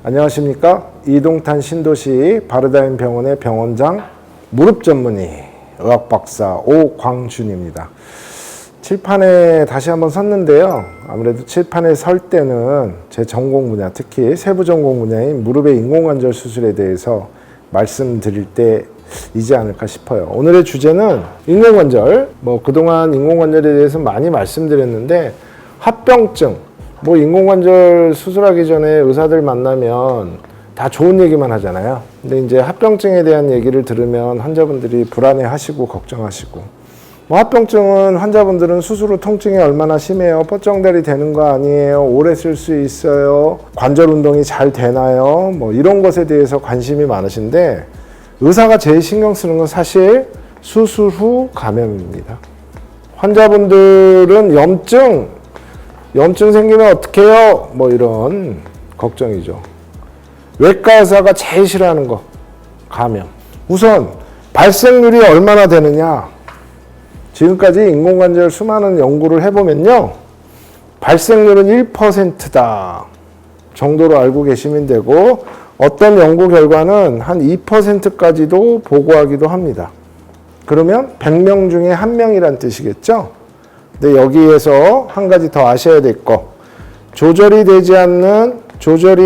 안녕하십니까. 이동탄 신도시 바르다임 병원의 병원장 무릎 전문의 의학박사 오광준입니다. 칠판에 다시 한번 섰는데요. 아무래도 칠판에 설 때는 제 전공 분야, 특히 세부 전공 분야인 무릎의 인공관절 수술에 대해서 말씀드릴 때이지 않을까 싶어요. 오늘의 주제는 인공관절, 그동안 인공관절에 대해서 많이 말씀드렸는데 합병증, 인공관절 수술하기 전에 의사들 만나면 다 좋은 얘기만 하잖아요. 근데 이제 합병증에 대한 얘기를 들으면 환자분들이 불안해 하시고 걱정하시고, 합병증은 환자분들은 수술 후 통증이 얼마나 심해요? 뻗정다리 되는 거 아니에요? 오래 쓸 수 있어요? 관절 운동이 잘 되나요? 이런 것에 대해서 관심이 많으신데, 의사가 제일 신경 쓰는 건 사실 수술 후 감염입니다. 환자분들은 염증 생기면 어떡해요? 이런 걱정이죠. 외과 의사가 제일 싫어하는 거, 감염. 우선 발생률이 얼마나 되느냐? 지금까지 인공관절 수많은 연구를 해보면요, 발생률은 1%다 정도로 알고 계시면 되고, 어떤 연구 결과는 한 2%까지도 보고하기도 합니다. 그러면 100명 중에 1명이란 뜻이겠죠? 근데 여기에서 한 가지 더 아셔야 될 거, 조절이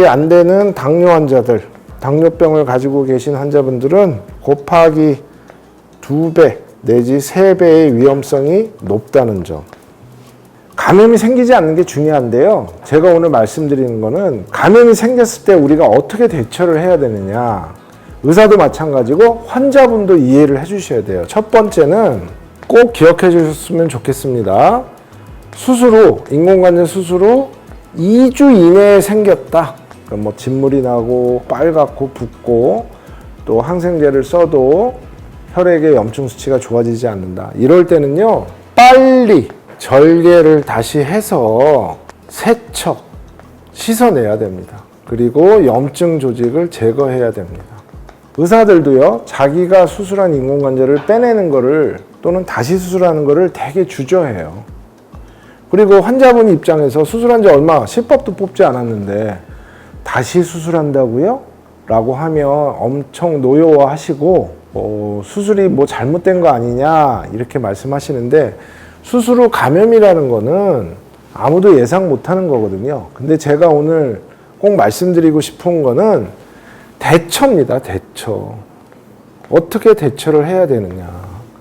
안 되는 당뇨 환자들, 당뇨병을 가지고 계신 환자분들은 곱하기 2배 내지 3배의 위험성이 높다는 점. 감염이 생기지 않는 게 중요한데요. 제가 오늘 말씀드리는 거는 감염이 생겼을 때 우리가 어떻게 대처를 해야 되느냐. 의사도 마찬가지고 환자분도 이해를 해주셔야 돼요. 첫 번째는 꼭 기억해 주셨으면 좋겠습니다. 인공관절 수술 후 2주 이내에 생겼다. 그러니까 진물이 나고 빨갛고 붓고 또 항생제를 써도 혈액의 염증 수치가 좋아지지 않는다. 이럴 때는요, 빨리 절개를 다시 해서 세척, 씻어내야 됩니다. 그리고 염증 조직을 제거해야 됩니다. 의사들도요, 자기가 수술한 인공관절을 빼내는 거를 또는 다시 수술하는 거를 되게 주저해요. 그리고 환자분 입장에서 수술한 지 얼마, 10법도 뽑지 않았는데 다시 수술한다고요? 라고 하면 엄청 노여워하시고, 수술이 잘못된 거 아니냐 이렇게 말씀하시는데, 수술 후 감염이라는 거는 아무도 예상 못하는 거거든요. 근데 제가 오늘 꼭 말씀드리고 싶은 거는 대처입니다. 대처. 어떻게 대처를 해야 되느냐.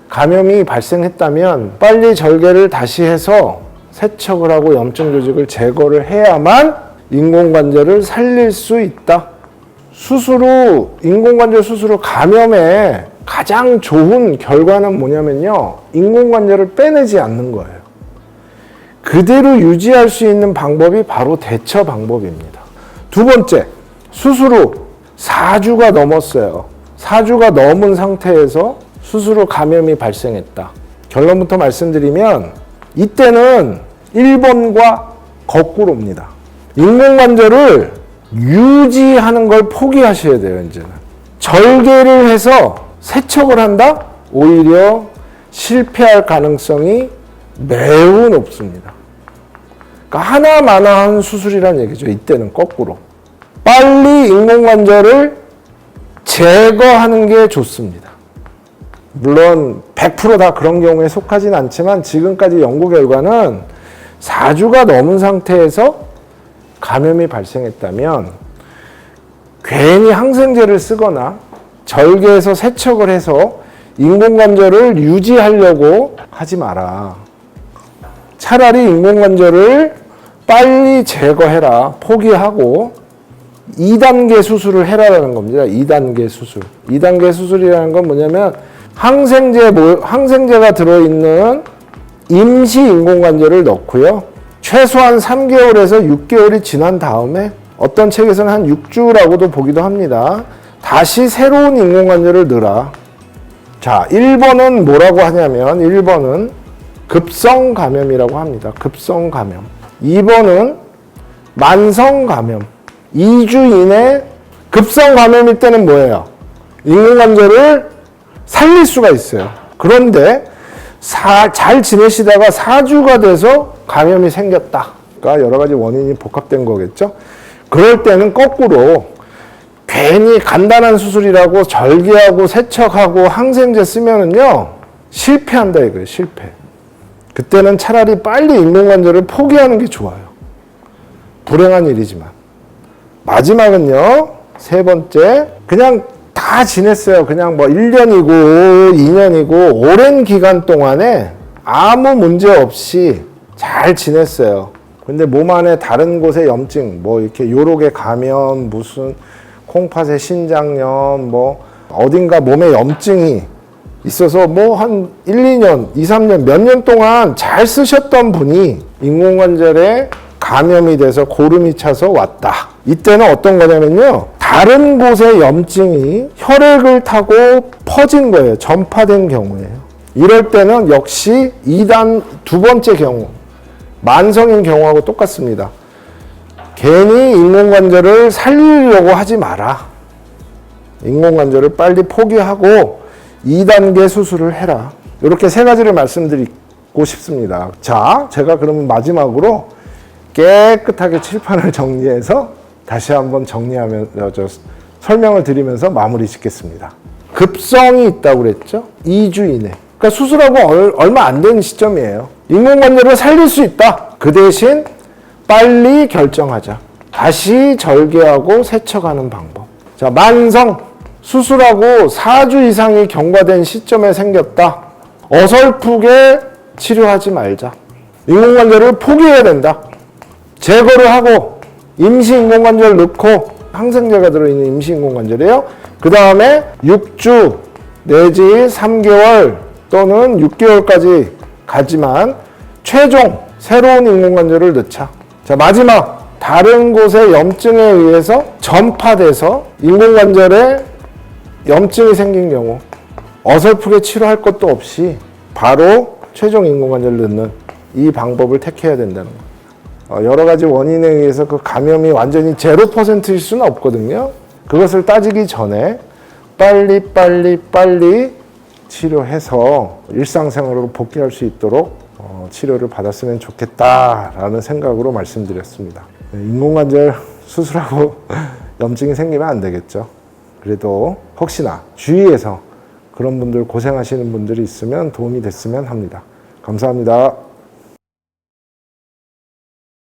감염이 발생했다면 빨리 절개를 다시 해서 세척을 하고 염증 조직을 제거를 해야만 인공관절을 살릴 수 있다. 인공관절 수술 후 감염의 가장 좋은 결과는 뭐냐면요, 인공관절을 빼내지 않는 거예요. 그대로 유지할 수 있는 방법이 바로 대처 방법입니다. 두 번째, 수술 후 4주가 넘었어요. 4주가 넘은 상태에서 수술 후 감염이 발생했다. 결론부터 말씀드리면 이때는 1번과 거꾸로입니다. 인공관절을 유지하는 걸 포기하셔야 돼요. 이제는 절개를 해서 세척을 한다? 오히려 실패할 가능성이 매우 높습니다. 그러니까 하나마나한 수술이란 얘기죠. 이때는 거꾸로 빨리 인공관절을 제거하는 게 좋습니다. 물론 100% 다 그런 경우에 속하진 않지만, 지금까지 연구 결과는 4주가 넘은 상태에서 감염이 발생했다면 괜히 항생제를 쓰거나 절개해서 세척을 해서 인공관절을 유지하려고 하지 마라. 차라리 인공관절을 빨리 제거해라. 포기하고 2단계 수술을 해라라는 겁니다. 2단계 수술. 2단계 수술이라는 건 뭐냐면 항생제가 들어있는 임시 인공관절을 넣고요. 최소한 3개월에서 6개월이 지난 다음에, 어떤 책에서는 한 6주라고도 보기도 합니다. 다시 새로운 인공관절을 넣으라. 자, 1번은 뭐라고 하냐면 1번은 급성 감염이라고 합니다. 급성 감염. 2번은 만성 감염. 2주 이내 급성 감염일 때는 뭐예요? 인공관절을 살릴 수가 있어요. 그런데 잘 지내시다가 4주가 돼서 감염이 생겼다. 그러니까 여러 가지 원인이 복합된 거겠죠. 그럴 때는 거꾸로 괜히 간단한 수술이라고 절개하고 세척하고 항생제 쓰면은요 실패한다 이거예요. 실패. 그때는 차라리 빨리 인공관절을 포기하는 게 좋아요. 불행한 일이지만. 마지막은요, 세 번째, 그냥 다 지냈어요. 그냥 뭐 1년이고 2년이고 오랜 기간 동안에 아무 문제 없이 잘 지냈어요. 근데 몸 안에 다른 곳에 염증, 뭐 이렇게 요록에 감염, 무슨 콩팥에 신장염, 뭐 어딘가 몸에 염증이 있어서 뭐 한 1, 2년, 2, 3년, 몇 년 동안 잘 쓰셨던 분이 인공관절에 감염이 돼서 고름이 차서 왔다. 이때는 어떤 거냐면요. 다른 곳에 염증이 혈액을 타고 퍼진 거예요. 전파된 경우예요. 이럴 때는 역시 2단 두 번째 경우, 만성인 경우하고 똑같습니다. 괜히 인공관절을 살리려고 하지 마라. 인공관절을 빨리 포기하고 2단계 수술을 해라. 이렇게 세 가지를 말씀드리고 싶습니다. 자, 제가 그러면 마지막으로 깨끗하게 칠판을 정리해서 다시 한번 설명을 드리면서 마무리 짓겠습니다. 급성이 있다고 그랬죠? 2주 이내. 그러니까 수술하고 얼마 안 된 시점이에요. 인공관절을 살릴 수 있다. 그 대신 빨리 결정하자. 다시 절개하고 세척하는 방법. 자, 만성. 수술하고 4주 이상이 경과된 시점에 생겼다. 어설프게 치료하지 말자. 인공관절을 포기해야 된다. 제거를 하고 임시 인공관절 넣고 항생제가 들어있는 임시 인공관절이에요. 그 다음에 6주 내지 3개월 또는 6개월까지 가지만 최종 새로운 인공관절을 넣자. 자, 마지막 다른 곳의 염증에 의해서 전파돼서 인공관절에 염증이 생긴 경우 어설프게 치료할 것도 없이 바로 최종 인공관절을 넣는 이 방법을 택해야 된다는 거예요. 여러 가지 원인에 의해서 그 감염이 완전히 0%일 수는 없거든요. 그것을 따지기 전에 빨리 치료해서 일상생활로 복귀할 수 있도록 치료를 받았으면 좋겠다라는 생각으로 말씀드렸습니다. 인공관절 수술하고 염증이 생기면 안 되겠죠. 그래도 혹시나 주위에서 그런 분들 고생하시는 분들이 있으면 도움이 됐으면 합니다. 감사합니다.